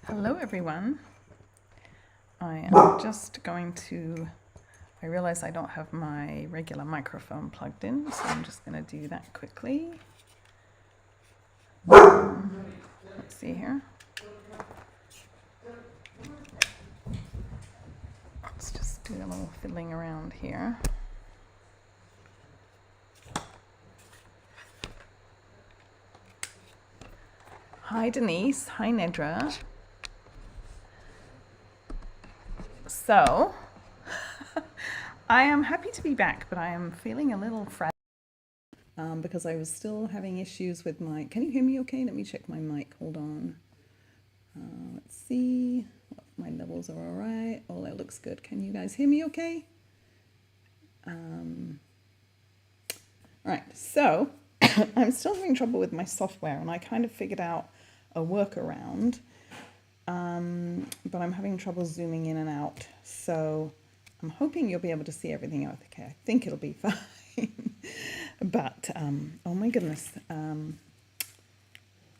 Hello everyone. I am just going to, I realize I don't have my regular microphone plugged in, so I'm just going to do that quickly. Let's see here. Let's just do a little fiddling around here. Hi Denise, hi Nedra. So, I am happy to be back, but I am feeling a little fragile because I was still having issues with my. Can you hear me okay? Let me check my mic. Hold on. Let's see. My levels are all right. Oh, that looks good. Can you guys hear me okay? All right. So, I'm still having trouble with my software, and I kind of figured out a workaround. But I'm having trouble zooming in and out. So I'm hoping you'll be able to see everything. Okay, I think it'll be fine. But oh my goodness.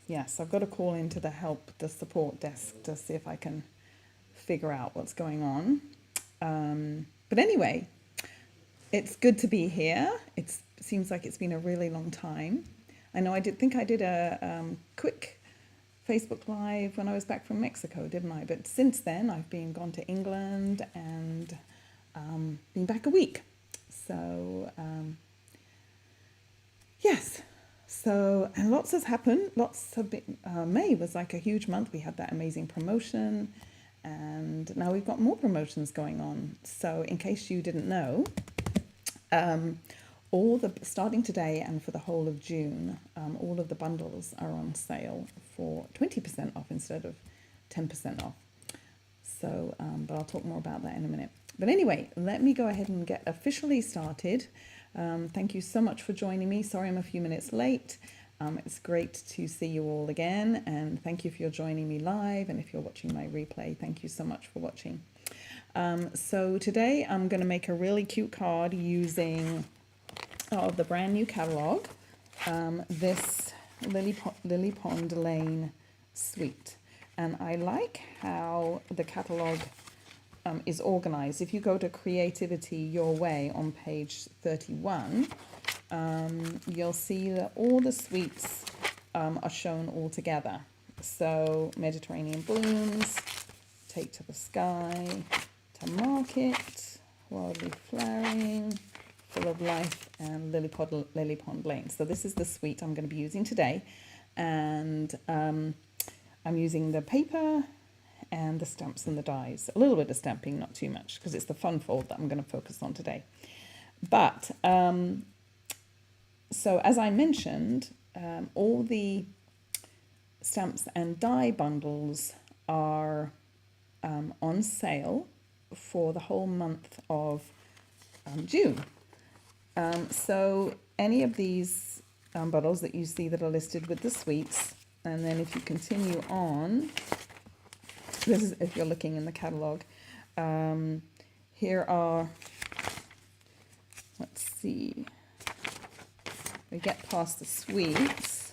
Yes, I've got to call into the support desk to see if I can figure out what's going on. But anyway, it's good to be here. It seems like it's been a really long time. I know I did a quick Facebook Live when I was back from Mexico, didn't I? But since then, I've gone to England and been back a week. So yes, so and lots has happened. Lots have been. May was like a huge month. We had that amazing promotion, and now we've got more promotions going on. So in case you didn't know, starting today and for the whole of June, all of the bundles are on sale for 20% off instead of 10% off. So, but I'll talk more about that in a minute. But anyway, let me go ahead and get officially started. Thank you so much for joining me. Sorry I'm a few minutes late. It's great to see you all again, and thank you for joining me live, and if you're watching my replay, thank you so much for watching. So today I'm going to make a really cute card using the brand new catalog, this Lily Pond Lane suite. And I like how the catalog is organized. If you go to Creativity Your Way on page 31, you'll see that all the suites are shown all together. So Mediterranean Blooms, Take to the Sky, To Market, Wildly Flowering, Full of Life, and Lily Pond Lane. So this is the suite I'm going to be using today, and I'm using the paper and the stamps and the dies. A little bit of stamping, not too much, because it's the fun fold that I'm going to focus on today. But so as I mentioned, all the stamps and die bundles are on sale for the whole month of June. So any of these bundles that you see that are listed with the suites, and then if you continue on, this is if you're looking in the catalog, here are, let's see, we get past the suites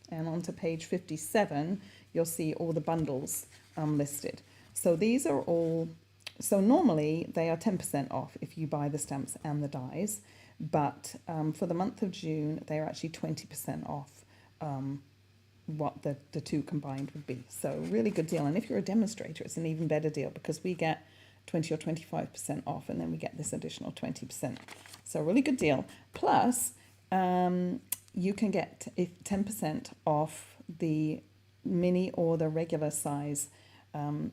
and onto page 57, you'll see all the bundles listed. So these are all, so normally they are 10% off if you buy the stamps and the dies, but for the month of June, they are actually 20% off what the two combined would be. So really good deal. And if you're a demonstrator, it's an even better deal because we get 20 or 25% off, and then we get this additional 20%. So really good deal. Plus, you can get 10% off the mini or the regular size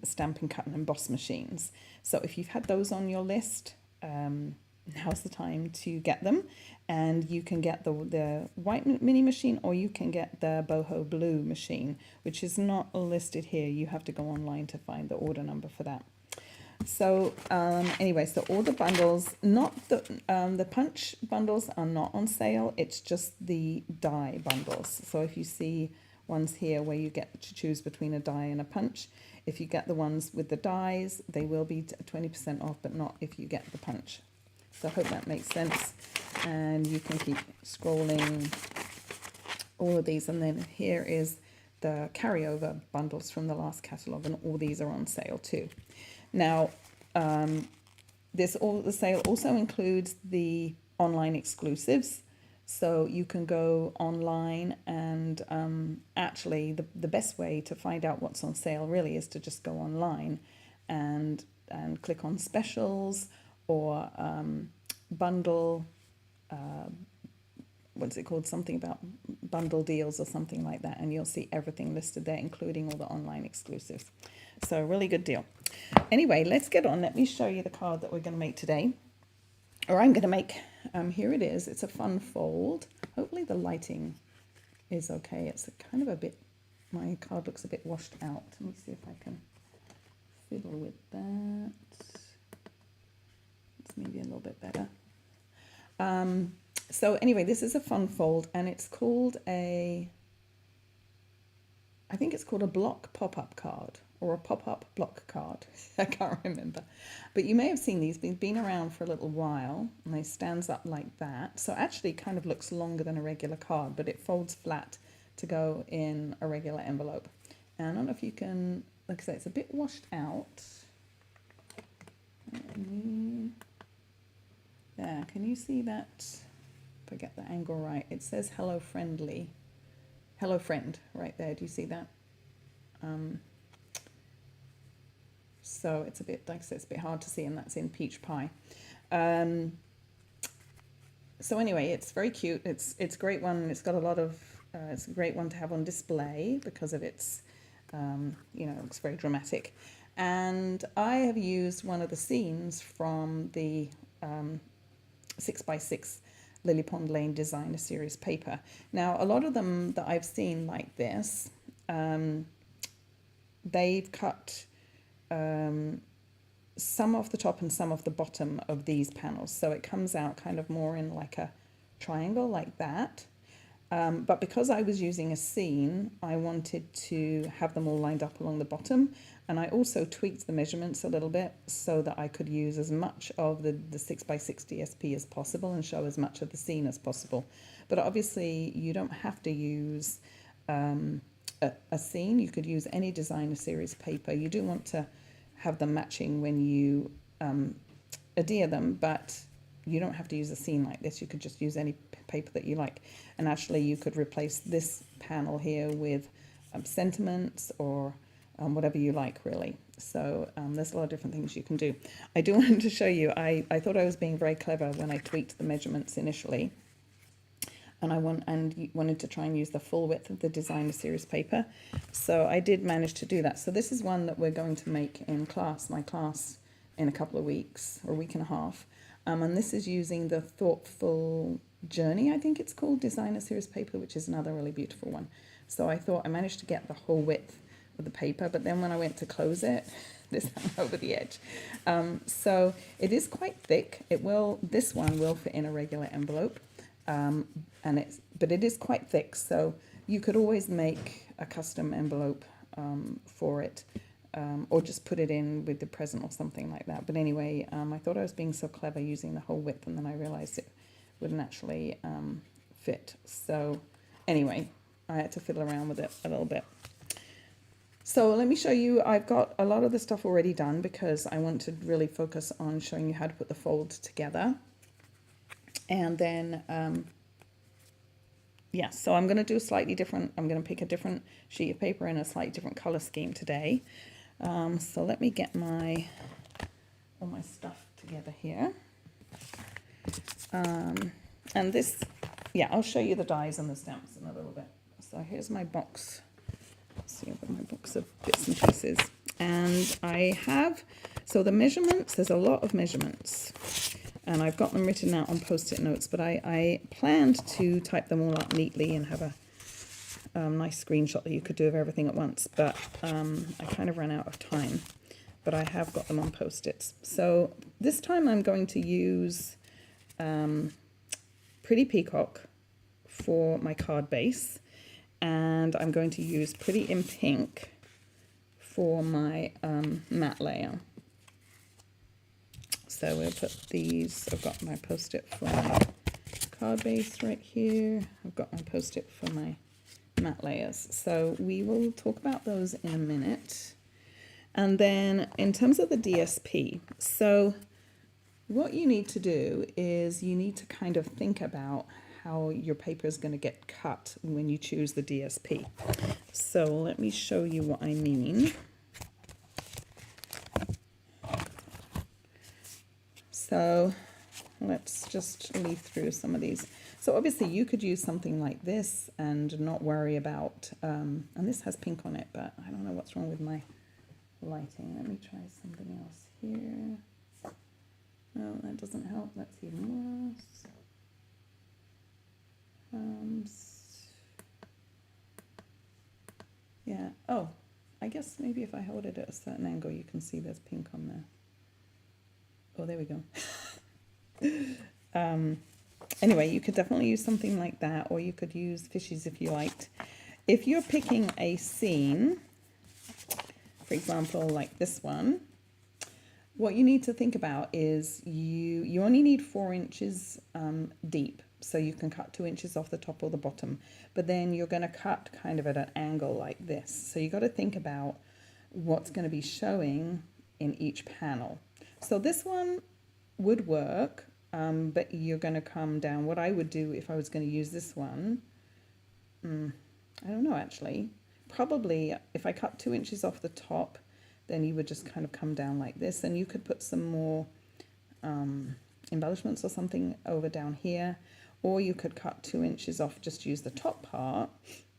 Stampin', Cut and Emboss machines. So if you've had those on your list, now's the time to get them, and you can get the white mini machine, or you can get the boho blue machine, which is not listed here. You have to go online to find the order number for that. So anyway, so all the bundles, not the punch bundles are not on sale. It's just the die bundles. So if you see ones here where you get to choose between a die and a punch, if you get the ones with the dies, they will be 20% off, but not if you get the punch. So I hope that makes sense, and you can keep scrolling all of these. And then here is the carryover bundles from the last catalogue, and all these are on sale too. Now, the sale also includes the online exclusives. So you can go online and actually the best way to find out what's on sale really is to just go online and click on specials or bundle, what's it called, something about bundle deals or something like that, and you'll see everything listed there, including all the online exclusives. So really good deal. Anyway, let's get on. Let me show you the card that we're going to make today, or I'm going to make. Here it is. It's a fun fold. Hopefully the lighting is okay. It's kind of a bit, my card looks a bit washed out. Let me see if I can fiddle with that. It's maybe a little bit better. So anyway, this is a fun fold, and it's called I think it's called a block pop-up card, or a pop-up block card. I can't remember. But you may have seen these. They've been around for a little while, and they stands up like that. So actually it kind of looks longer than a regular card, but it folds flat to go in a regular envelope. And I don't know if you can, like I say, it's a bit washed out. There, can you see that? If I get the angle right, it says hello friendly. Hello friend, right there. Do you see that? So it's a bit, like I said, it's a bit hard to see, and that's in peach pie. So anyway, it's very cute. It's a great one. It's got a lot of, it's a great one to have on display because of its, you know, it looks very dramatic. And I have used one of the scenes from the 6x6 Lily Pond Lane Designer Series paper. Now, a lot of them that I've seen like this, they've cut some off the top and some off the bottom of these panels. So it comes out kind of more in like a triangle like that. But because I was using a scene, I wanted to have them all lined up along the bottom. And I also tweaked the measurements a little bit so that I could use as much of the 6x6 DSP as possible and show as much of the scene as possible. But obviously you don't have to use a scene. You could use any designer series paper. You do want to have them matching when you adhere them, but you don't have to use a scene like this. You could just use any paper that you like. And actually you could replace this panel here with sentiments or whatever you like, really. So there's a lot of different things you can do. I do want to show you, I thought I was being very clever when I tweaked the measurements initially. And I wanted to try and use the full width of the designer series paper. So I did manage to do that. So this is one that we're going to make in class, my class, in a couple of weeks or a week and a half. And this is using the Thoughtful Journey, I think it's called, designer series paper, which is another really beautiful one. So I thought I managed to get the whole width of the paper, but then when I went to close it, this hung over the edge. So it is quite thick. This one will fit in a regular envelope. But it is quite thick, so you could always make a custom envelope for it, or just put it in with the present or something like that. But anyway, I thought I was being so clever using the whole width, and then I realized it wouldn't actually fit. So anyway, I had to fiddle around with it a little bit. So let me show you, I've got a lot of the stuff already done because I want to really focus on showing you how to put the fold together. And then, yeah, so I'm going to do a slightly different, I'm going to pick a different sheet of paper in a slightly different color scheme today. So let me get all my stuff together here. And this, yeah, I'll show you the dies and the stamps in a little bit. So here's my box. Let's see, I've got my box of bits and pieces. And I have, so the measurements, there's a lot of measurements. And I've got them written out on Post-it notes, but I planned to type them all up neatly and have a nice screenshot that you could do of everything at once, but I kind of ran out of time. But I have got them on Post-its. So this time I'm going to use Pretty Peacock for my card base, and I'm going to use Pretty in Pink for my matte layer. So we'll put these, I've got my Post-it for my card base right here. I've got my Post-it for my matte layers. So we will talk about those in a minute. And then in terms of the DSP, so what you need to do is you need to kind of think about how your paper is going to get cut when you choose the DSP. So let me show you what I mean. So let's just leaf through some of these. So obviously you could use something like this and not worry about, and this has pink on it, but I don't know what's wrong with my lighting. Let me try something else here. No, that doesn't help. That's even worse. Yeah. Oh, I guess maybe if I hold it at a certain angle, you can see there's pink on there. Oh, there we go. Anyway, you could definitely use something like that, or you could use fishies if you liked. If you're picking a scene, for example, like this one, what you need to think about is you only need 4 inches deep, so you can cut 2 inches off the top or the bottom, but then you're going to cut kind of at an angle like this. So you got to think about what's going to be showing in each panel. So this one would work, but you're going to come down. What I would do if I was going to use this one, I don't know actually, probably if I cut 2 inches off the top, then you would just kind of come down like this, and you could put some more embellishments or something over down here, or you could cut 2 inches off, just use the top part,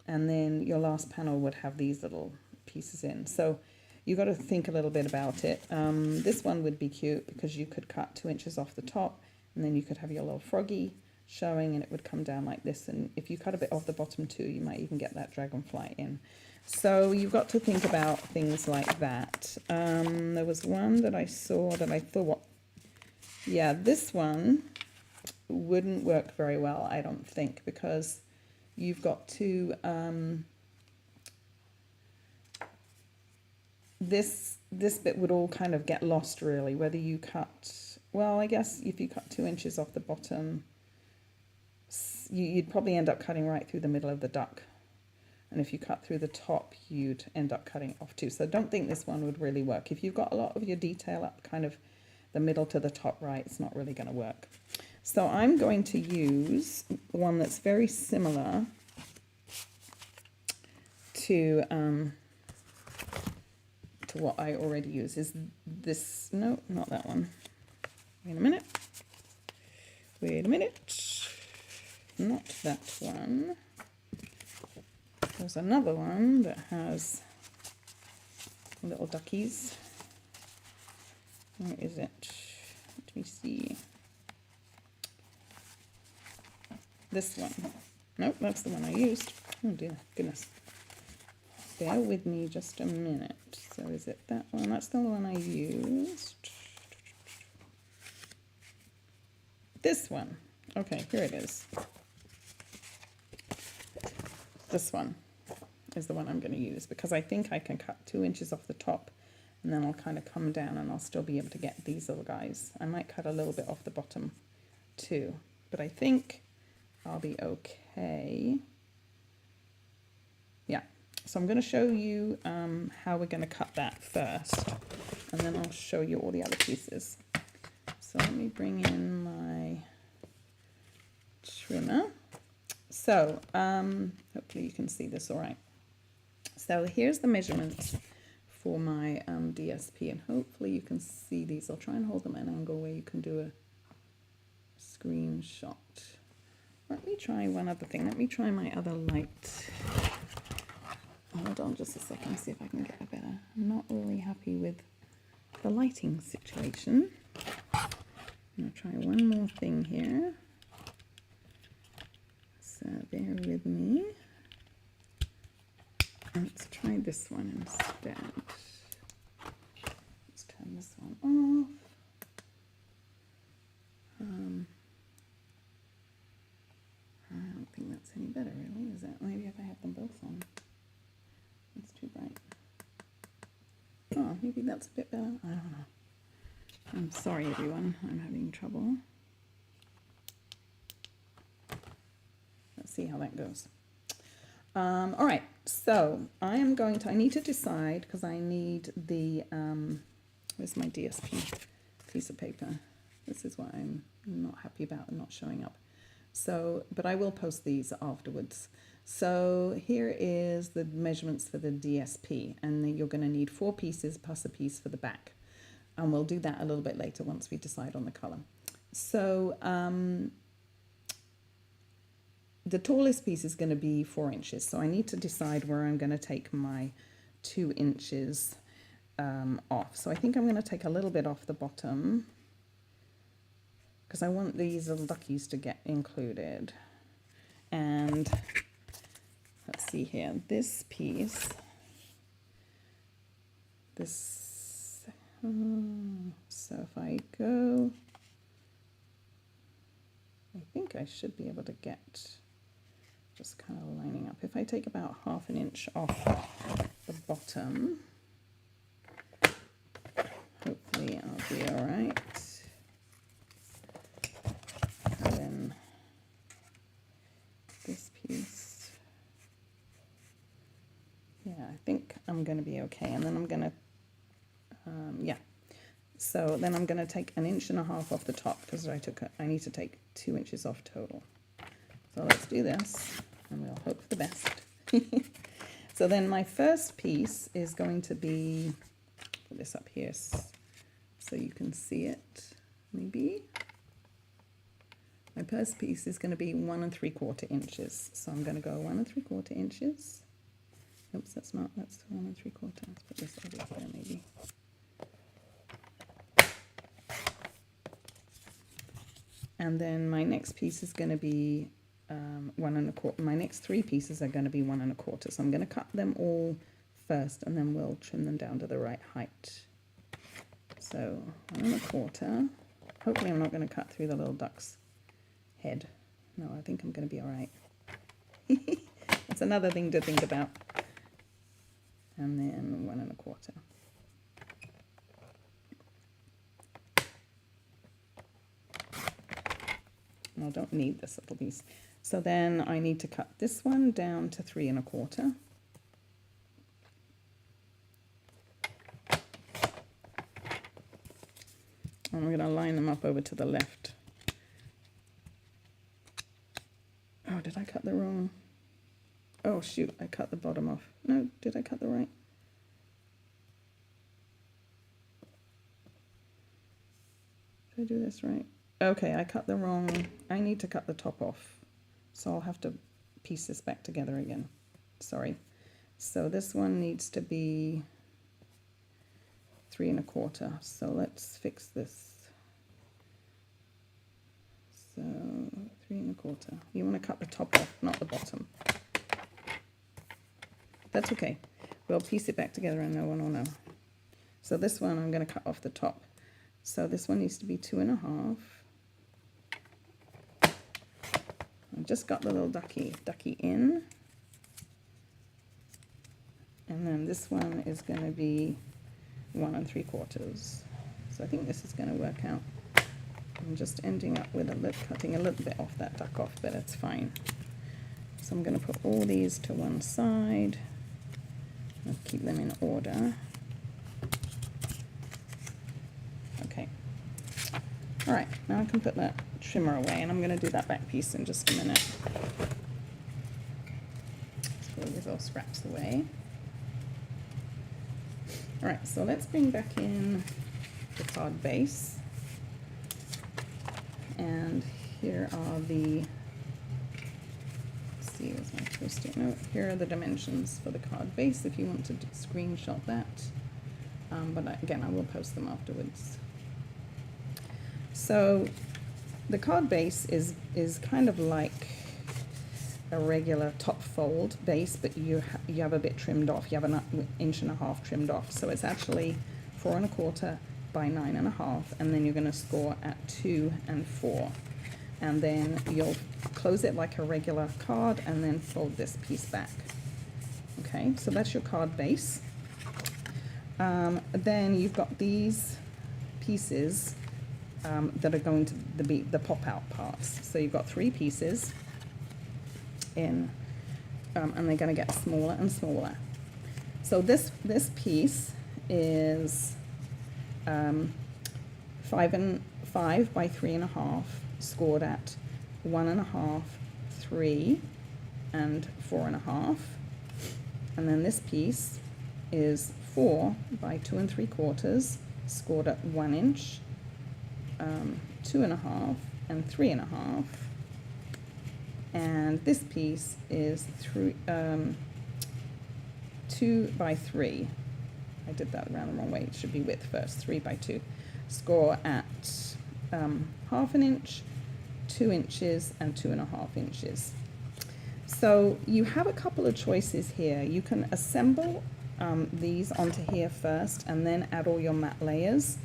and then your last panel would have these little pieces in. So you got to think a little bit about it. This one would be cute because you could cut 2 inches off the top, and then you could have your little froggy showing, and it would come down like this. And if you cut a bit off the bottom too, you might even get that dragonfly in. So you've got to think about things like that. There was one that I saw that I thought, yeah, this one wouldn't work very well, I don't think, because you've got to, this bit would all kind of get lost really, whether you cut, well, I guess if you cut 2 inches off the bottom, you'd probably end up cutting right through the middle of the duck. And if you cut through the top, you'd end up cutting off too. So don't think this one would really work. If you've got a lot of your detail up kind of the middle to the top right, it's not really going to work. So I'm going to use one that's very similar to what I already use. Is this, no, not that one. Wait a minute. Wait a minute. Not that one. There's another one that has little duckies. Where is it? Let me see. This one. Nope, that's the one I used. Oh dear, goodness. Bear with me just a minute. So is it that one? That's the one I used. This one. Okay, here it is. This one is the one I'm going to use because I think I can cut 2 inches off the top, and then I'll kind of come down and I'll still be able to get these little guys. I might cut a little bit off the bottom too, but I think I'll be okay. Yeah, so I'm going to show you how we're going to cut that first, and then I'll show you all the other pieces. So let me bring in my trimmer. So hopefully you can see this all right. So here's the measurements for my DSP, and hopefully you can see these. I'll try and hold them at an angle where you can do a screenshot. Let me try one other thing. Let me try my other light. Hold on just a second, see if I can get a better. I'm not really happy with the lighting situation. I'm going to try one more thing here. So bear with me. Let's try this one instead. Let's turn this one off. I don't think that's any better really, is it? Maybe if I have them both on. It's too bright. Oh, maybe that's a bit better. I don't know. I'm sorry everyone, I'm having trouble. Let's see how that goes. All right, so I need to decide, because I need the, where's my DSP piece of paper? This is what I'm not happy about not showing up. So, but I will post these afterwards. So here is the measurements for the DSP, and then you're going to need 4 pieces plus a piece for the back. And we'll do that a little bit later once we decide on the color. So the tallest piece is going to be 4 inches. So I need to decide where I'm going to take my 2 inches off. So I think I'm going to take a little bit off the bottom, because I want these little duckies to get included. And let's see here, this piece, this, so if I go, I think I should be able to get, just kind of lining up. If I take about 1/2 inch off the bottom, hopefully I'll be all right. And then this piece, yeah, I think I'm going to be okay. And then I'm going to, yeah. So then I'm going to take 1.5 inches off the top, because I need to take 2 inches off total. So let's do this, and we'll hope for the best. So then my first piece is going to be, put this up here so you can see it, maybe. My first piece is going to be 1 3/4 inches. So I'm going to go 1 3/4 inches. Oops, that's 1 3/4. Let's put this over here maybe. And then my next piece is going to be 1 1/4. My next 3 pieces are going to be 1 1/4. So I'm going to cut them all first, and then we'll trim them down to the right height. So 1 1/4. Hopefully I'm not going to cut through the little duck's head. No, I think I'm going to be all right. That's another thing to think about. And then 1 1/4. I don't need this little piece. So then I need to cut this one down to 3 1/4. And I'm going to line them up over to the left. Oh, did I cut the wrong? Oh, shoot, I cut the bottom off. No, did I cut the right? Did I do this right? Okay, I cut the wrong. I need to cut the top off. So I'll have to piece this back together again. Sorry. So this one needs to be 3 1/4. So let's fix this. So 3 1/4. You want to cut the top off, not the bottom. That's okay. We'll piece it back together and no one will know. So this one I'm going to cut off the top. So this one needs to be 2 1/2. I've just got the little ducky in. And then this one is going to be 1 3/4. So I think this is going to work out. I'm just ending up with cutting a little bit off that duck off, but it's fine. So I'm going to put all these to one side. I'll keep them in order. Okay. All right, now I can put that trimmer away, and I'm going to do that back piece in just a minute. Let's pull these little scraps away. All right, so let's bring back in the card base. And here are the, let's see, where's my post-it note? Here are the dimensions for the card base if you want to screenshot that. But again, I will post them afterwards. So the card base is kind of like a regular top fold base, but you have a bit trimmed off. You have 1.5 inches trimmed off. So it's actually 4 1/4 by 9 1/2, and then you're going to score at 2 and 4. And then you'll close it like a regular card and then fold this piece back. Okay, so that's your card base. Then you've got these pieces that are going to be the pop-out parts. So you've got 3 pieces in and they're going to get smaller and smaller. So this piece is 5 by 3.5, scored at 1.5, 3, and 4.5. And then this piece is 4 by 2 3/4, scored at 1 inch, 2.5, and 3.5. And this piece is 2 by 3. I did that around the wrong way. It should be width first. 3 by 2. Score at 1/2 inch, 2 inches, and 2.5 inches. So you have a couple of choices here. You can assemble these onto here first and then add all your matte layers.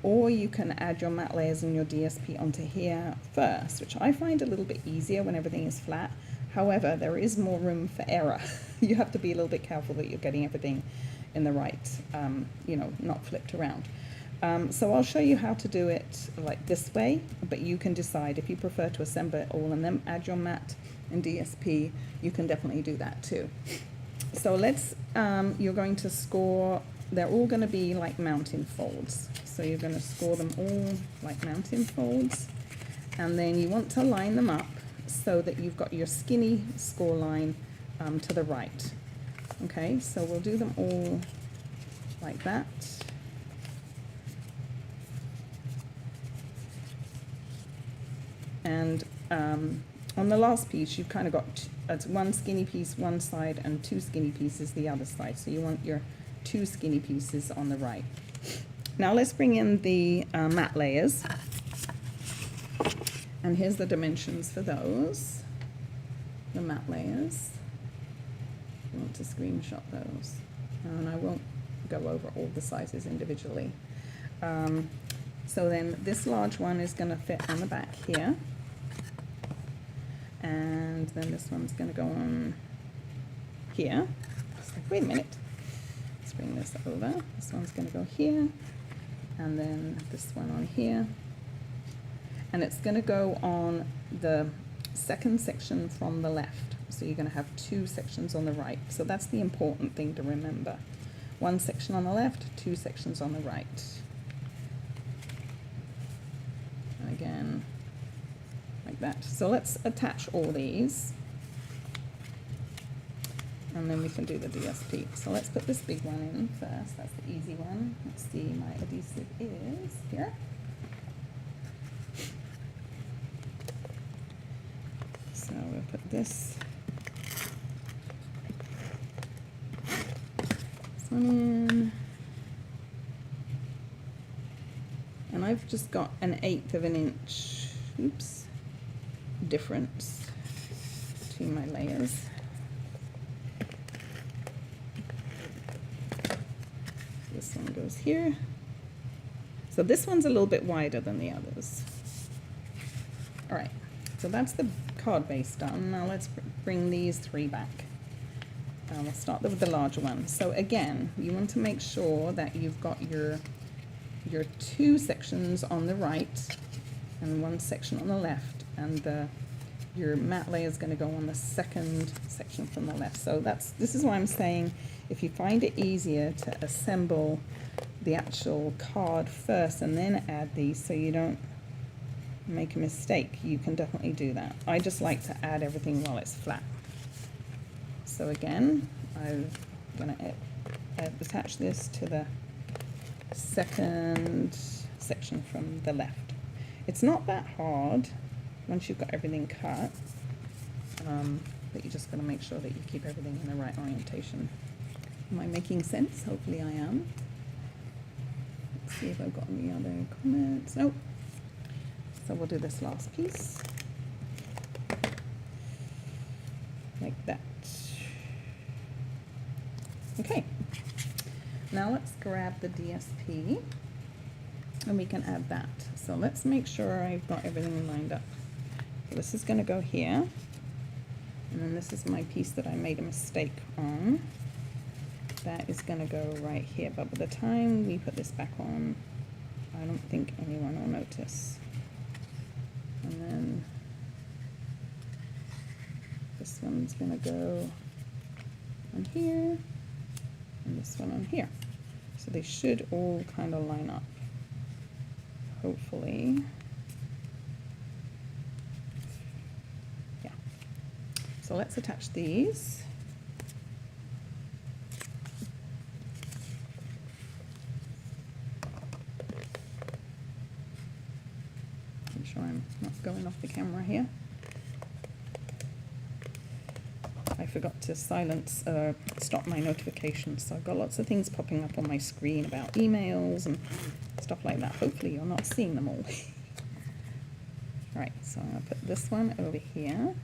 Or you can add your matte layers and your DSP onto here first, which I find a little bit easier when everything is flat. However, there is more room for error. You have to be a little bit careful that you're getting everything in the right, you know, not flipped around. So I'll show you how to do it like this way, but you can decide if you prefer to assemble it all and then add your matte and DSP, you can definitely do that too. So let's, you're going to score, they're all going to be like mountain folds. So you're going to score them all like mountain folds, and then you want to line them up so that you've got your skinny score line to the right. Okay, so we'll do them all like that. And on the last piece, you've kind of got it's one skinny piece one side and 2 skinny pieces the other side. So you want your 2 skinny pieces on the right. Now let's bring in the matte layers. And here's the dimensions for those, the matte layers. I want to screenshot those. And I won't go over all the sizes individually. So then this large one is going to fit on the back here. And then this one's going to go on here. It's like, wait a minute. Let's bring this over. This one's going to go here. And then this one on here. And it's going to go on the second section from the left. So you're going to have 2 sections on the right. So that's the important thing to remember. 1 section on the left, 2 sections on the right. And again, like that. So let's attach all these. And then we can do the DSP. So let's put this big one in first. That's the easy one. Let's see, my adhesive is here. So we'll put this one in. And I've just got an 1/8 of an inch, oops, difference between my layers. This one goes here. So this one's a little bit wider than the others. All right, so that's the card base done. Now let's bring these 3 back. We'll start with the larger one. So again, you want to make sure that you've got your 2 sections on the right and 1 section on the left, and your matte layer is going to go on the second section from the left. So this is why I'm saying if you find it easier to assemble the actual card first and then add these so you don't make a mistake, you can definitely do that. I just like to add everything while it's flat. So again, I'm going to attach this to the second section from the left. It's not that hard once you've got everything cut, but you just got to make sure that you keep everything in the right orientation. Am I making sense? Hopefully I am. Let's see if I've got any other comments. Nope. So we'll do this last piece like that. Okay, now let's grab the DSP and we can add that. So let's make sure I've got everything lined up. So this is going to go here, and then this is my piece that I made a mistake on. That is going to go right here, but by the time we put this back on, I don't think anyone will notice. And then This one's gonna go on here, and this one on here. So they should all kind of line up, hopefully. Yeah. So let's attach these. Make sure I'm not going off the camera here. I forgot to stop my notifications, so I've got lots of things popping up on my screen about emails and stuff like that. Hopefully you're not seeing them all. Right, so I'm going to put this one over here.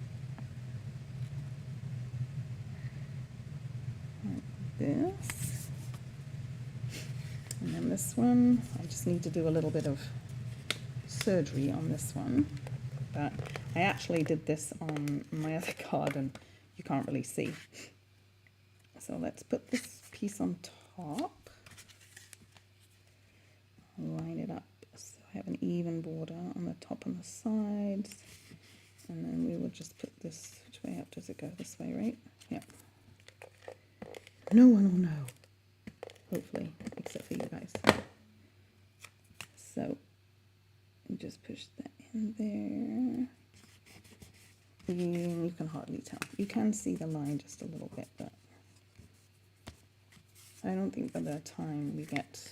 Like this. And then this one, I just need to do a little bit of surgery on this one. But I actually did this on my other card and you can't really see. So let's put this piece on top. Line it up so I have an even border on the top and the sides. And then we will just put this, which way up does it go? This way, right? Yep. No one will know. Hopefully, except for you guys. So, just push that in there. You can hardly tell. You can see the line just a little bit, but I don't think by the time we get,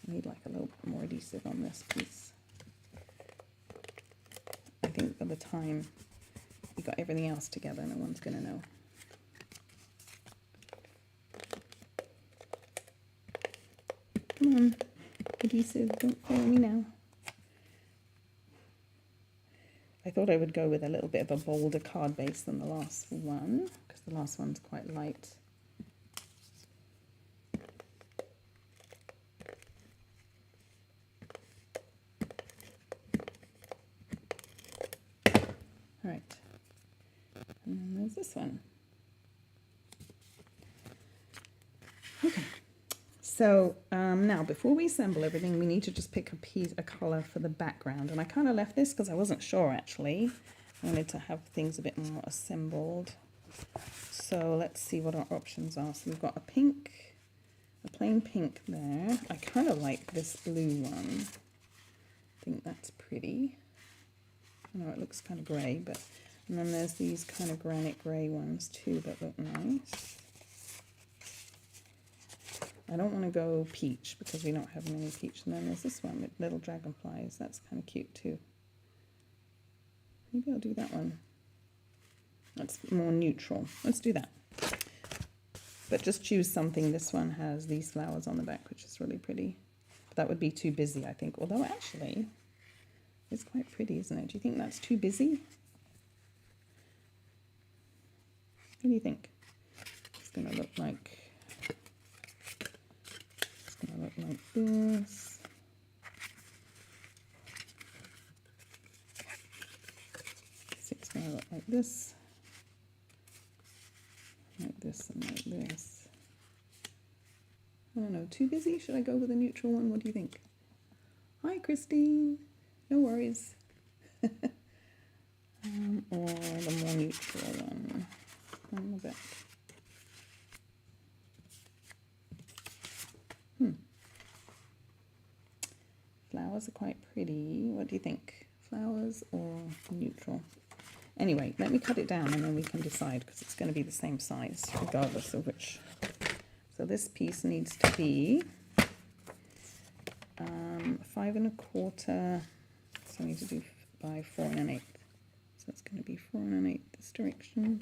I need like a little bit more adhesive on this piece. I think by the time we got everything else together, no one's going to know. Come on, adhesive, don't fail me now. I thought I would go with a little bit of a bolder card base than the last one, because the last one's quite light. All right, and then there's this one. Okay, so now before we assemble everything, we need to just pick a color for the background. And I kind of left this because I wasn't sure actually. I wanted to have things a bit more assembled. So let's see what our options are. So we've got a pink, a plain pink there. I kind of like this blue one. I think that's pretty. I know it looks kind of grey, but and then there's these kind of granite grey ones too that look nice. I don't want to go peach because we don't have many peach. And then there's this one with little dragonflies. That's kind of cute too. Maybe I'll do that one. That's more neutral. Let's do that. But just choose something. This one has these flowers on the back, which is really pretty. But that would be too busy, I think. Although actually, it's quite pretty, isn't it? Do you think that's too busy? What do you think? It's going to look like... look like this. It's going to look like this. Like this and like this. I don't know, too busy? Should I go with a neutral one? What do you think? Hi, Christine. No worries. Or the more neutral one on the back. Flowers are quite pretty. What do you think? Flowers or neutral? Anyway, let me cut it down and then we can decide because it's going to be the same size regardless of which. So this piece needs to be 5 1/4. So I need to do by 4 1/8. So it's going to be 4 1/8 this direction.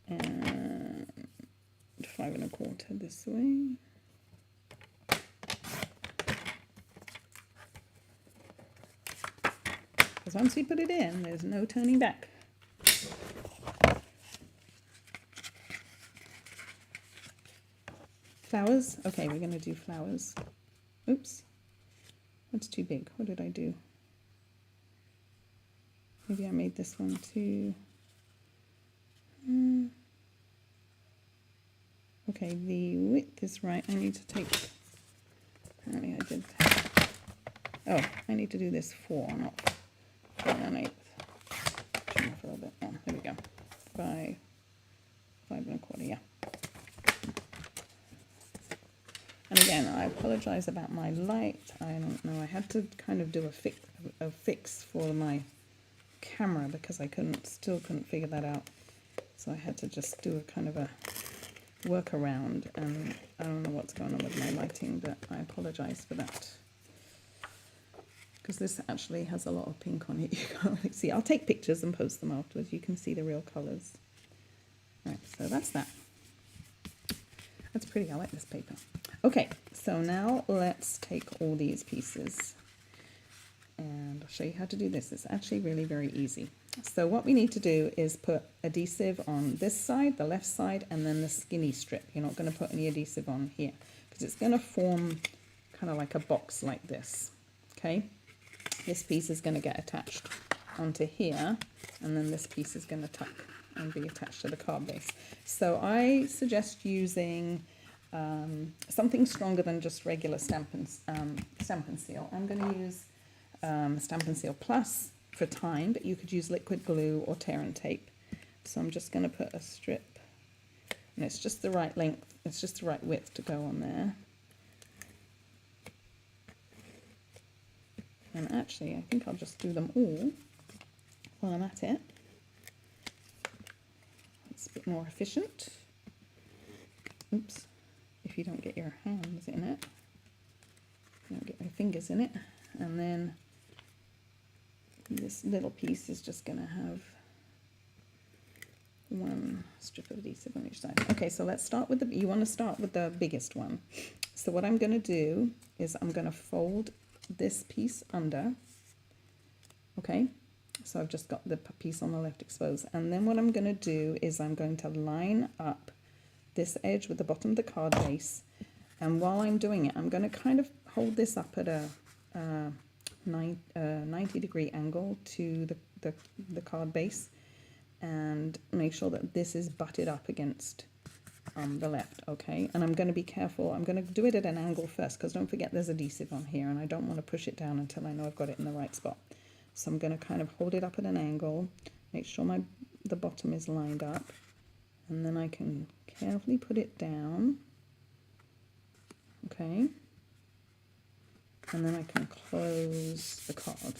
And 5 1/4 this way. Because once we put it in, there's no turning back. Flowers? Okay, we're going to do flowers. Oops. That's too big. What did I do? Maybe I made this one too... Okay, the width is right. I need to take... Apparently I did... Oh, I need to do this 4, not 1/8. Turn off a little bit more. There we go. 5 1/4, yeah. And again, I apologize about my light. I don't know. I had to kind of do a fix for my camera because I still couldn't figure that out. So I had to just do a kind of a workaround, and I don't know what's going on with my lighting, but I apologize for that. Because this actually has a lot of pink on it. You can't really see. I'll take pictures and post them afterwards. You can see the real colours. Right, so that's that. That's pretty. I like this paper. Okay, so now let's take all these pieces and I'll show you how to do this. It's actually really very easy. So what we need to do is put adhesive on this side, the left side, and then the skinny strip. You're not going to put any adhesive on here because it's going to form kind of like a box like this. Okay, this piece is going to get attached onto here, and then this piece is going to tuck and be attached to the card base. So I suggest using something stronger than just regular Stampin' Seal. I'm going to use Stampin' Seal Plus for time, but you could use liquid glue or tear and tape. So I'm just going to put a strip, and it's just the right length, it's just the right width to go on there. And actually, I think I'll just do them all while I'm at it. It's a bit more efficient. Oops. If you don't get your hands in it, you don't get your fingers in it, and then this little piece is just going to have one strip of adhesive on each side. Okay, so let's start with you want to start with the biggest one. So what I'm going to do is I'm going to fold this piece under. Okay, so I've just got the piece on the left exposed, and then what I'm going to do is I'm going to line up this edge with the bottom of the card base, and while I'm doing it, I'm going to kind of hold this up at a 90-degree angle to the card base, and make sure that this is butted up against the left. Okay, and I'm going to be careful. I'm going to do it at an angle first, because don't forget there's adhesive on here, and I don't want to push it down until I know I've got it in the right spot. So I'm going to kind of hold it up at an angle, make sure the bottom is lined up, and then I can carefully put it down. Okay, and then I can close the card.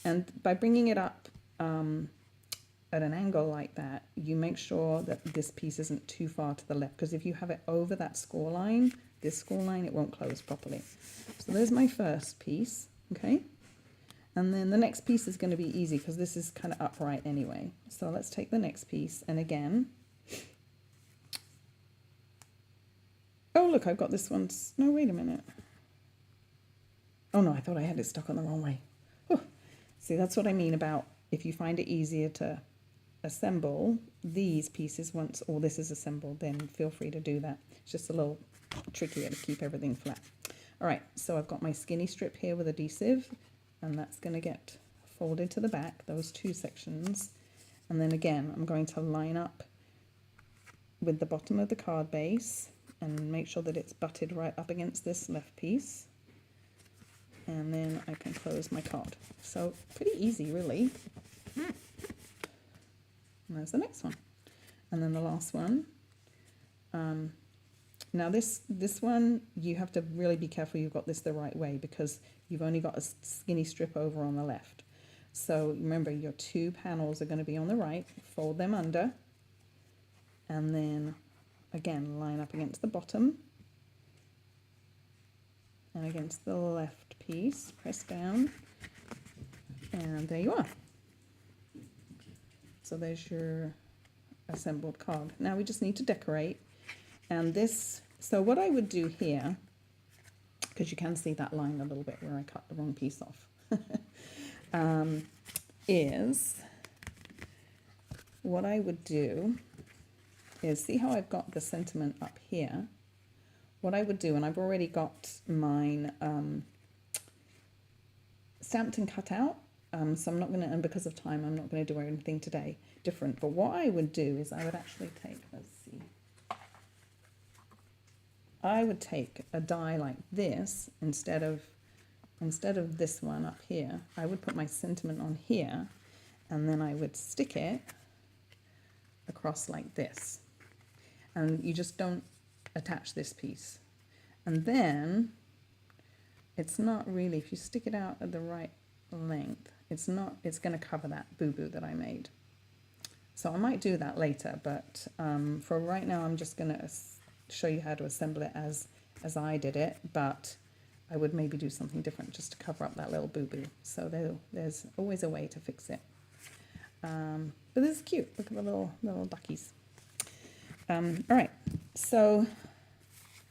And by bringing it up at an angle like that, you make sure that this piece isn't too far to the left, because if you have it over that score line, this score line, it won't close properly. So there's my first piece. Okay, and then the next piece is going to be easy because this is kind of upright anyway. So let's take the next piece, and again, oh look, I've got this one. No, wait a minute. Oh no, I thought I had it stuck on the wrong way. Oh, see, that's what I mean about if you find it easier to assemble these pieces once all this is assembled, then feel free to do that. It's just a little trickier to keep everything flat. All right, so I've got my skinny strip here with adhesive, and that's going to get folded to the back, those two sections. And then again, I'm going to line up with the bottom of the card base and make sure that it's butted right up against this left piece. And then I can close my card. So pretty easy, really. And there's the next one. And then the last one. Now this one, you have to really be careful you've got this the right way, because you've only got a skinny strip over on the left. So remember, your two panels are going to be on the right. Fold them under. And then, again, line up against the bottom. And against the left piece. Press down. And there you are. So there's your assembled card. Now we just need to decorate. And this, so what I would do here, because you can see that line a little bit where I cut the wrong piece off, is what I would do is, see how I've got the sentiment up here? What I would do, and I've already got mine stamped and cut out, so I'm not going to, and because of time, I'm not going to do anything today different. But what I would do is I would actually take, let's see, I would take a die like this instead of instead of this one up here, I would put my sentiment on here, and then I would stick it across like this. And you just don't attach this piece. And then it's not really, if you stick it out at the right length, it's going to cover that boo-boo that I made. So I might do that later, but for right now, I'm just going to show you how to assemble it as I did it, but I would maybe do something different just to cover up that little boo-boo. So there's always a way to fix it. But this is cute. Look at the little duckies. All right, so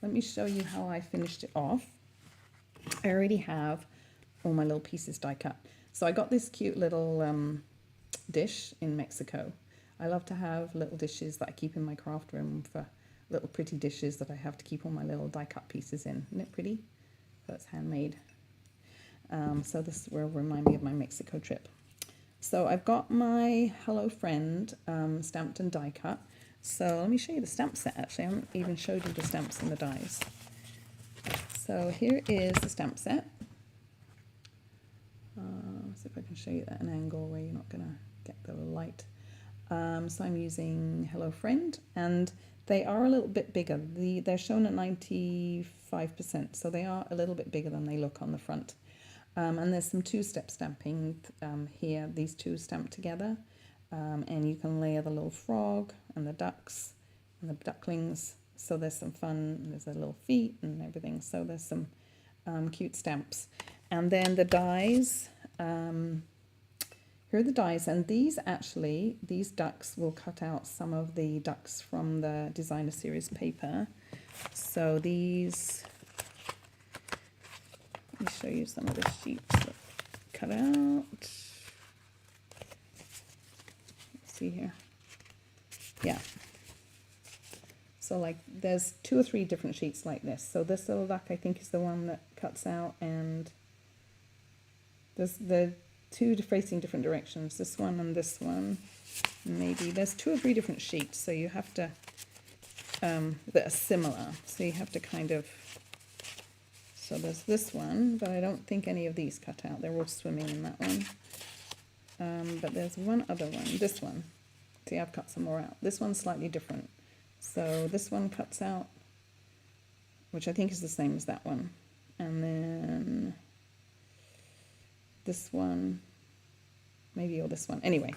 let me show you how I finished it off. I already have all my little pieces die cut. So I got this cute little dish in Mexico. I love to have little dishes that I keep in my craft room for little pretty dishes that I have to keep all my little die cut pieces in. Isn't it pretty? That's handmade. So this will remind me of my Mexico trip. So I've got my Hello Friend stamped and die cut. So let me show you the stamp set actually. I haven't even showed you the stamps and the dies. So here is the stamp set. See if I can show you that at an angle where you're not going to get the light. So I'm using Hello Friend, and they are a little bit bigger. They're shown at 95%, so they are a little bit bigger than they look on the front. And there's some two-step stamping here, these two stamped together. And you can layer the little frog and the ducks and the ducklings. So there's some fun, there's a little feet and everything. So there's some cute stamps. And then the dies, here are the dies, and these ducks will cut out some of the ducks from the designer series paper. So these, let me show you some of the sheets that cut out. Let's see here. Yeah. So like there's 2 or 3 different sheets like this. So this little duck I think is the one that cuts out, and there's the 2 facing different directions, this one and this one. Maybe there's 2 or 3 different sheets, so you have to that are similar. So you have to kind of, so there's this one, but I don't think any of these cut out. They're all swimming in that one. But there's one other one, this one. See, I've cut some more out. This one's slightly different. So this one cuts out, which I think is the same as that one. And then this one, maybe, or this one. Anyway,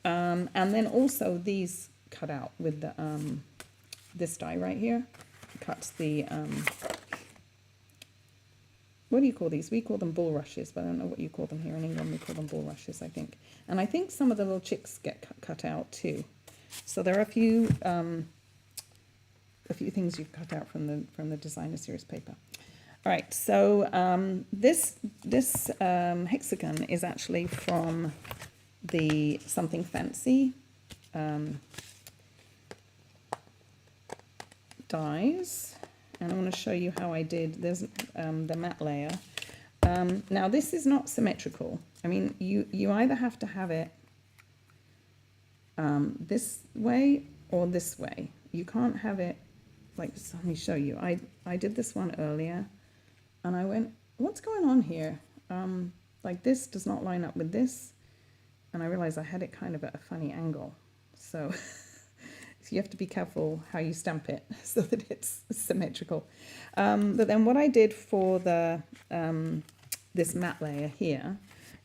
and then also these cut out with the this die right here. Cuts the, what do you call these? We call them bulrushes, but I don't know what you call them here in England. We call them bulrushes, I think. And I think some of the little chicks get cut out too. So there are a few things you've cut out from the designer series paper. All right, so this hexagon is actually from the Something Fancy dies, and I want to show you how I did. There's the matte layer. Now this is not symmetrical. I mean, you either have to have it this way or this way. You can't have it like, so let me show you. I did this one earlier, and I went, what's going on here? Like this does not line up with this, and I realized I had it kind of at a funny angle. So you have to be careful how you stamp it so that it's symmetrical. But then what I did for the this matte layer here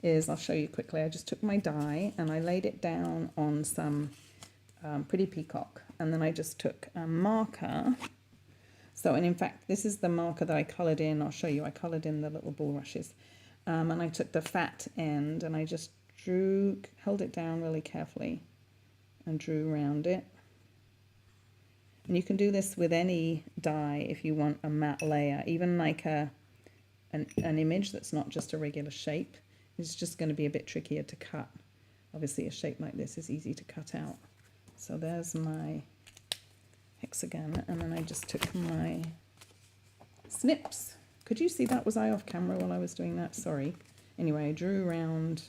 is, I'll show you quickly. I just took my die and I laid it down on some Pretty Peacock, and then I just took a marker. So, and in fact, this is the marker that I coloured in. I'll show you. I coloured in the little bulrushes, and I took the fat end and I just held it down really carefully and drew around it. And you can do this with any die if you want a matte layer, even like an image that's not just a regular shape. It's just going to be a bit trickier to cut. Obviously a shape like this is easy to cut out. So there's my hexagon, and then I just took my snips. Could you see that? Was I off camera while I was doing that? Sorry. Anyway, I drew around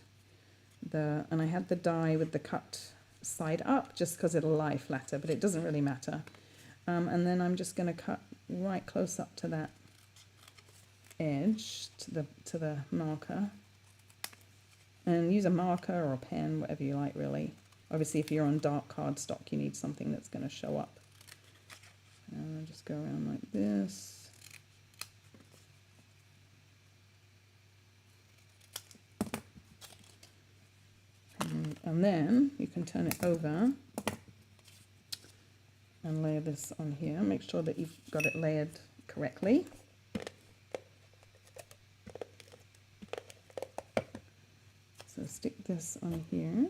and I had the die with the cut side up just because it'll lie flatter, but it doesn't really matter. And then I'm just going to cut right close up to that edge to the marker, and use a marker or a pen, whatever you like really. Obviously if you're on dark cardstock you need something that's going to show up. And I'll just go around like this. And then you can turn it over and layer this on here. Make sure that you've got it layered correctly. So stick this on here.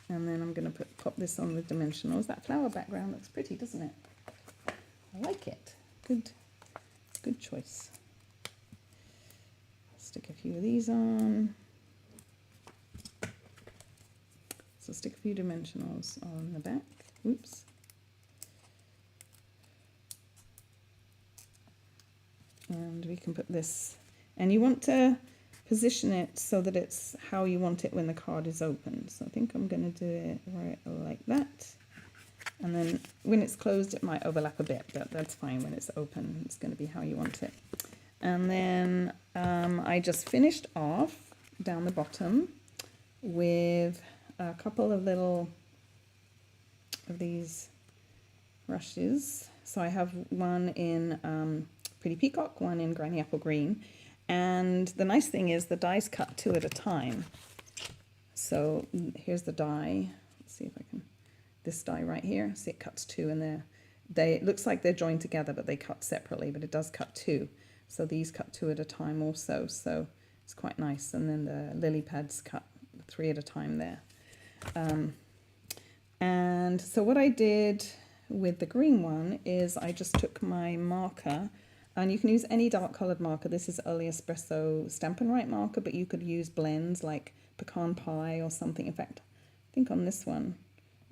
And then I'm going to pop this on with dimensionals. That flower background looks pretty, doesn't it? I like it. Good choice. Stick a few of these on. So stick a few dimensionals on the back. Oops. And we can put this, and you want to position it so that it's how you want it when the card is open. So I think I'm going to do it right like that. And then when it's closed it might overlap a bit, but that's fine. When it's open it's going to be how you want it. And then I just finished off down the bottom with a couple of little of these brushes. So I have one in Pretty Peacock, one in Granny Apple Green. And the nice thing is the die's cut 2 at a time. So here's the die. Let's see if I can, this die right here. See, it cuts 2 and it looks like they're joined together, but they cut separately, but it does cut 2. So these cut 2 at a time also, so it's quite nice. And then the lily pads cut 3 at a time there. And so what I did with the green one is I just took my marker, and you can use any dark coloured marker. This is Early Espresso Stampin' Right marker, but you could use blends like Pecan Pie or something. In fact, I think on this one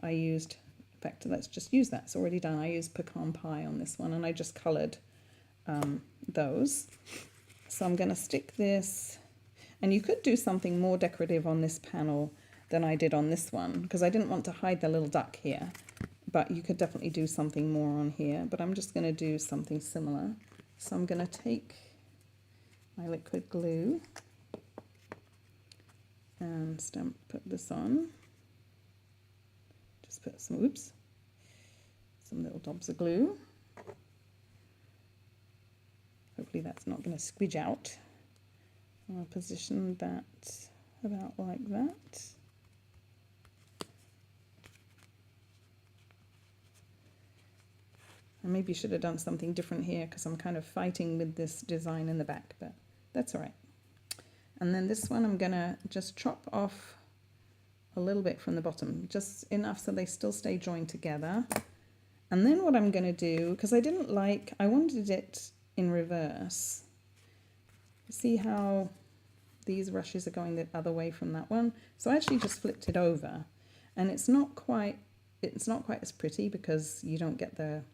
I used, in fact, let's just use that. It's already done. I used Pecan Pie on this one, and I just coloured those. So I'm going to stick this, and you could do something more decorative on this panel than I did on this one, because I didn't want to hide the little duck here, but you could definitely do something more on here. But I'm just going to do something similar. So I'm going to take my liquid glue and put this on. Just put some, oops, some little dobs of glue. Hopefully that's not going to squidge out. I'll position that about like that. I maybe should have done something different here because I'm kind of fighting with this design in the back, but that's all right. And then this one I'm going to just chop off a little bit from the bottom, just enough so they still stay joined together. And then what I'm going to do, because I wanted it in reverse. See how these rushes are going the other way from that one? So I actually just flipped it over, and it's not quite as pretty because you don't get the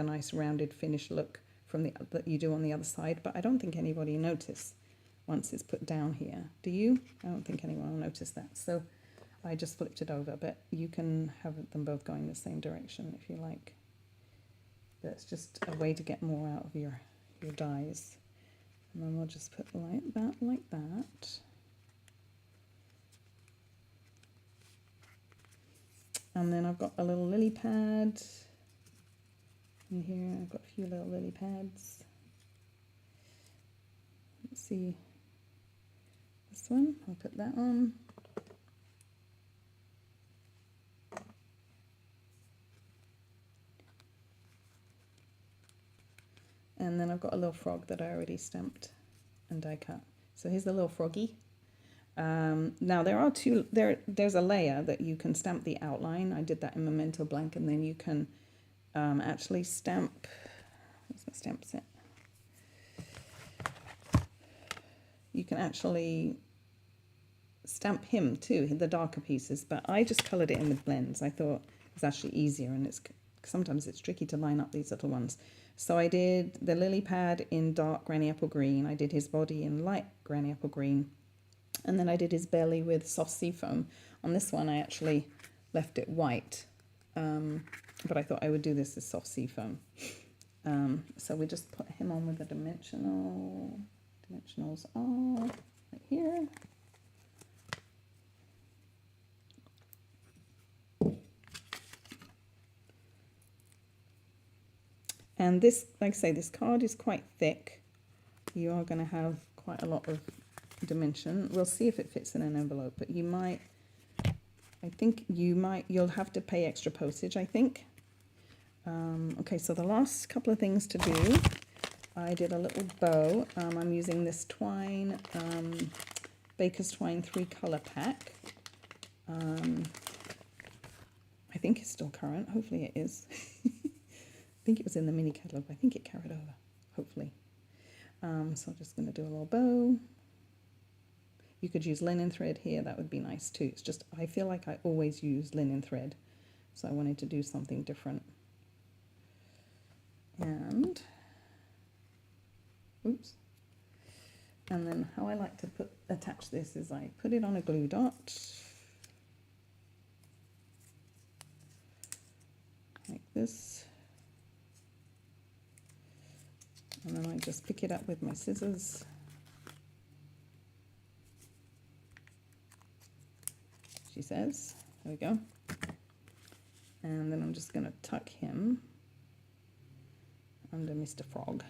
nice rounded finish look from that you do on the other side, but I don't think anybody noticed once it's put down here. Do you? I don't think anyone will notice that. So I just flipped it over, but you can have them both going the same direction if you like. But it's just a way to get more out of your dies. And then we'll just put like that. And then I've got a little lily pad in here. I've got a few little lily pads. Let's see, this one, I'll put that on. And then I've got a little frog that I already stamped and die cut. So here's the little froggy. Now there's a layer that you can stamp the outline. I did that in Memento Blank, and then you can actually stamp, where's my stamp set? You can actually stamp him too, the darker pieces, but I just coloured it in with blends. I thought it was actually easier, and sometimes it's tricky to line up these little ones. So I did the lily pad in dark Granny Apple Green, I did his body in light Granny Apple Green, and then I did his belly with soft seafoam. On this one I actually left it white, but I thought I would do this as soft seafoam. So we just put him on with the dimensionals are right here. And this, like I say, this card is quite thick. You are going to have quite a lot of dimension. We'll see if it fits in an envelope, but you might, I think you'll have to pay extra postage, I think. Okay, so the last couple of things to do, I did a little bow. I'm using this twine, Baker's Twine 3-color pack. I think it's still current. Hopefully it is. I think it was in the mini catalog. I think it carried over, hopefully. So I'm just going to do a little bow. You could use linen thread here. That would be nice too. It's just, I feel like I always use linen thread. So I wanted to do something different. And, oops. And then how I like to attach this is I put it on a glue dot. Like this. And then I just pick it up with my scissors. She says, there we go. And then I'm just going to tuck him under Mr. Frog.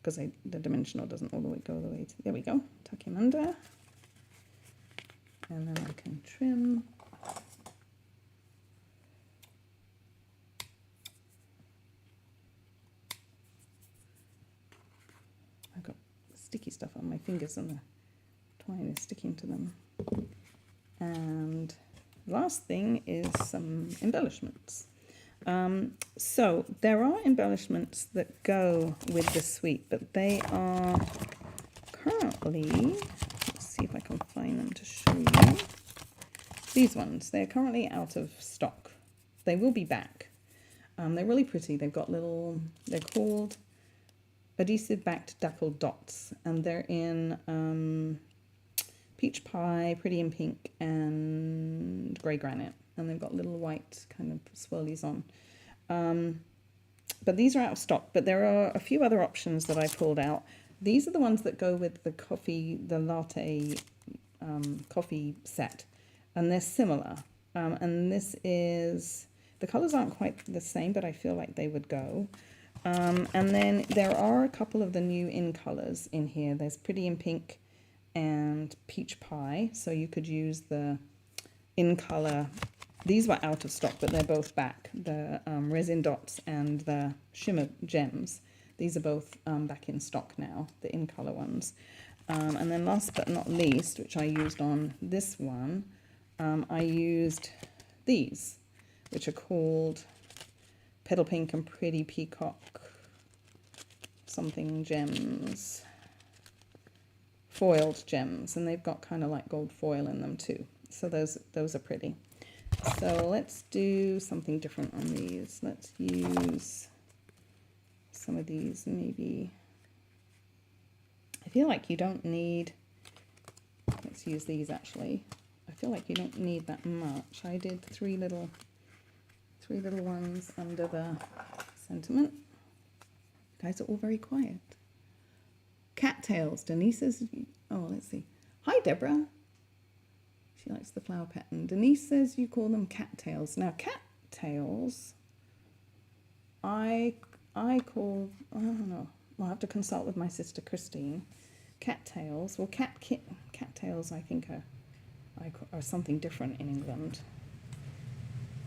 Because the dimensional doesn't all the way go the way to, there we go. Tuck him under. And then I can trim. I've got sticky stuff on my fingers and the twine is sticking to them. And last thing is some embellishments. So there are embellishments that go with the suite, but they are currently, let's see if I can find them to show you. These ones, they're currently out of stock. They will be back. They're really pretty. They've got little, they're called adhesive backed dappled dots, and they're in peach pie, pretty in pink, and grey granite. And they've got little white kind of swirlies on. But these are out of stock, but there are a few other options that I pulled out. These are the ones that go with the latte coffee set, and they're similar. And this is, the colours aren't quite the same, but I feel like they would go. And then there are a couple of the new in colours in here. There's pretty in pink and peach pie, so you could use the in colour. These were out of stock, but they're both back. The resin dots and the shimmer gems. These are both back in stock now, the in colour ones. And then last but not least, which I used on this one, I used these, which are called Petal Pink and Pretty Peacock something gems. Foiled gems, and they've got kind of like gold foil in them too. So those are pretty. So let's do something different on these. Let's use some of these maybe. I feel like you don't need, let's use these actually. I feel like you don't need that much. I did three little ones under the sentiment. You guys are all very quiet. Cattails. Denise says, oh, let's see. Hi, Deborah. She likes the flower pattern. Denise says you call them cattails. Now, cattails, I call, I don't know. I'll have to consult with my sister Christine. Cattails, well, cattails, I think are something different in England.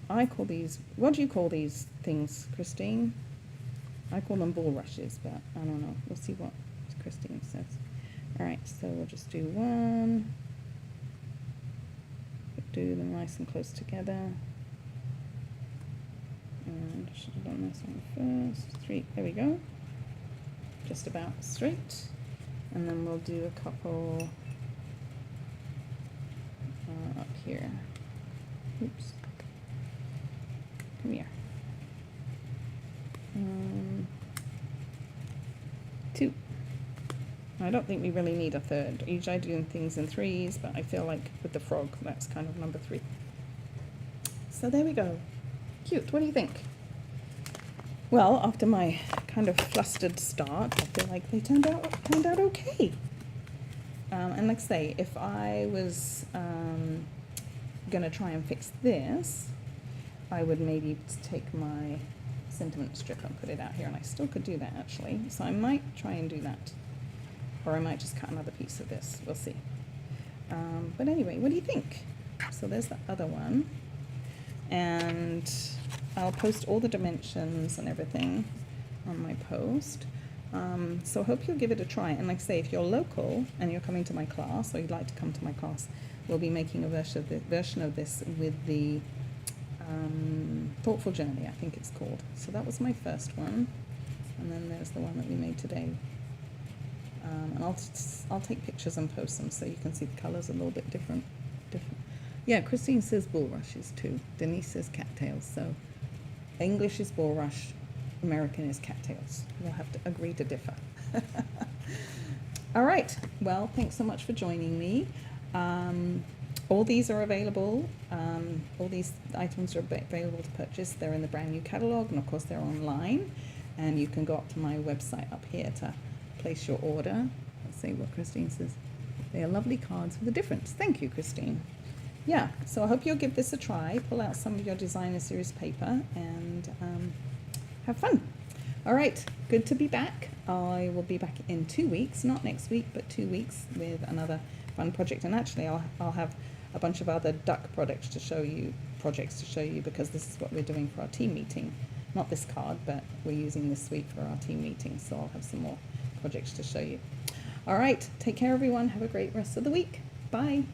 I call these, what do you call these things, Christine? I call them bulrushes, but I don't know. We'll see what Christine says. All right, so we'll just do one. Do them nice and close together. And I should have done this one first. 3, there we go. Just about straight. And then we'll do a couple up here. Oops. Come here. 2. I don't think we really need a third. Usually I do things in 3s, but I feel like with the frog, that's kind of number 3. So there we go. Cute. What do you think? Well, after my kind of flustered start, I feel like they turned out okay. And like I say, if I was gonna try and fix this, I would maybe take my sentiment strip and put it out here, and I still could do that actually. So I might try and do that, or I might just cut another piece of this. We'll see. But anyway, what do you think? So there's the other one, and I'll post all the dimensions and everything on my post. So I hope you'll give it a try. And like I say, if you're local and you're coming to my class, or you'd like to come to my class, we'll be making a version of this with the Thoughtful Journey, I think it's called. So that was my first one, and then there's the one that we made today. And I'll take pictures and post them so you can see the colours a little bit different. Yeah, Christine says bulrushes too. Denise says cattails. So English is bulrush, American is cattails. We'll have to agree to differ. All right. Well, thanks so much for joining me. All these are available. All these items are available to purchase. They're in the brand new catalogue, and of course they're online. And you can go up to my website up here to place your order. Let's see what Christine says. They are lovely cards with a difference. Thank you, Christine. Yeah, so I hope you'll give this a try. Pull out some of your designer series paper and have fun. All right, good to be back. I will be back in 2 weeks, not next week, but 2 weeks with another fun project. And actually, I'll have a bunch of other duck projects to show you, because this is what we're doing for our team meeting. Not this card, but we're using this week for our team meeting, so I'll have some more projects to show you. All right, take care, everyone. Have a great rest of the week. Bye.